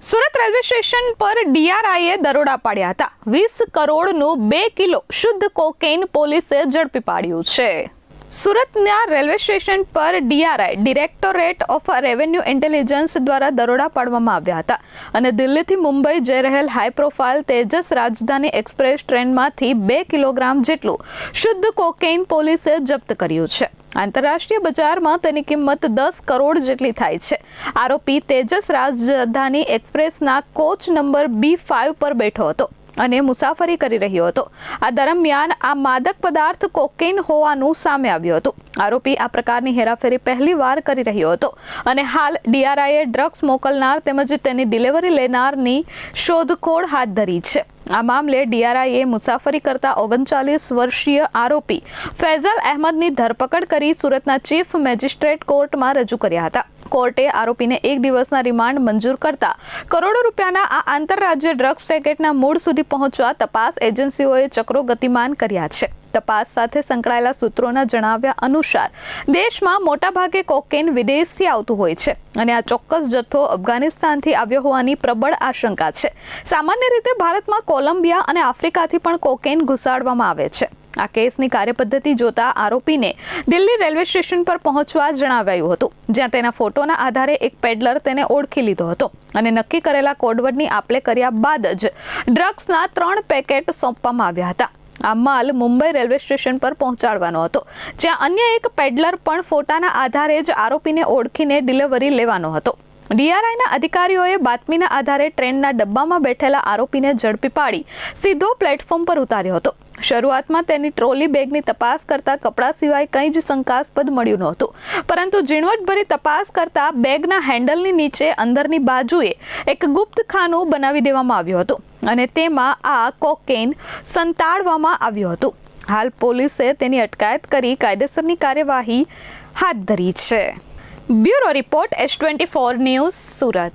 Surat railway station પર ડીઆરઆઈએ દરોડા પાડ્યા હતા। 20 કરોડનું 2 કિલો શુદ્ધ કોકેઇન પોલીસે ઝડપી પાડ્યું છે। સુરતના રેલવે સ્ટેશન પર DRI directorate of revenue intelligence દ્વારા દરોડા પાડવામાં આવ્યા હતા અને દિલ્હીથી મુંબઈ જઈ રહેલ હાઈ પ્રોફાઇલ તેજસ રાજધાની એક્સપ્રેસ ટ્રેનમાંથી 2 કિલોગ્રામ જેટલું શુદ્ધ કોકેઇન પોલીસે જપ્ત કર્યું છે। આંતરરાષ્ટ્રીય બજારમાં તેની કિંમત 10 કરોડ જેટલી થાય છે। આરોપી તેજસ રાજધાની એક્સપ્રેસના કોચ નંબર B5 પર બેઠો હતો અને મુસાફરી કરી રહ્યો હતો। આ દરમિયાન આ માદક પદાર્થ કોકેઇન હોવાનું સામે આવ્યું હતું। આરોપી આ પ્રકારની હેરાફેરી પહેલીવાર કરી રહ્યો હતો અને હાલ ડીઆરઆઈએ ડ્રગ્સ મોકલનાર તેમજ તેની ડિલિવરી લેનારની શોધખોળ હાથ ધરી છે। આ મામલે ડીઆરઆઈએ મુસાફરી કરતા 39 વર્ષીય આરોપી ફૈઝલ અહેમદની ધરપકડ કરી સુરતના ચીફ મેજિસ્ટ્રેટ કોર્ટમાં રજૂ કર્યા હતા। કોર્ટે આરોપીને 1 દિવસના રિમાન્ડ મંજૂર કરતા કરોડો રૂપિયાના આ આંતરરાજ્ય ડ્રગ્સ રેકેટના મૂળ સુધી પહોંચવા તપાસ એજન્સીઓએ ચક્રો ગતિમાન કર્યા છે। તપાસ સાથે સંકળાયેલા સૂત્રોના જણાવ્યા અનુસાર દેશમાં મોટાભાગે કોકેઇન વિદેશથી આવતું હોય છે અને આ ચોક્કસ જથ્થો અફઘાનિસ્તાનથી આવ્યો હોવાની પ્રબળ આશંકા છે। સામાન્ય રીતે ભારતમાં કોલંબિયા અને આફ્રિકાથી પણ કોકેઇન ઘુસાડવામાં આવે છે। આ કેસની કાર્યપદ્ધતિ જોતા આરોપીને દિલ્હી રેલવે સ્ટેશન પર પહોંચવા જણાવાયું હતું, જ્યાં તેના ફોટોના આધારે એક પેડલર તેને ઓળખી લીધો હતો અને નક્કી કરેલા કોડવર્ડની આપલે કર્યા બાદ જ ડ્રગ્સના 3 પેકેટ સોંપવામાં આવ્યા હતા। આ માલ મુંબઈ રેલવે સ્ટેશન પર પહોંચાડવાનો હતો, જ્યાં અન્ય એક પેડલર પણ ફોટાના આધારે જ આરોપીને ઓળખીને ડિલિવરી લેવાનો હતો। ડીઆરઆઈના અધિકારીઓએ બાતમીના આધારે ટ્રેનના ડબ્બામાં બેઠેલા આરોપીને ઝડપી પાડી સીધો પ્લેટફોર્મ પર ઉતાર્યો હતો। શરૂઆતમાં તેની ટ્રોલી બેગની તપાસ કરતા કપડાં સિવાય કંઈ જ શંકાસ્પદ મળ્યું નહોતું, પરંતુ ઝીણવટભરી તપાસ કરતા બેગના હેન્ડલની નીચે અંદરની બાજુએ એક ગુપ્ત ખાનું બનાવી દેવામાં આવ્યું હતું અને તેમાં આ કોકેઇન સંતાડવામાં આવ્યું હતું। હાલ પોલીસે તેની અટકાયત કરી કાયદેસરની કાર્યવાહી હાથ ધરી છે। Bureau report S24 news Surat.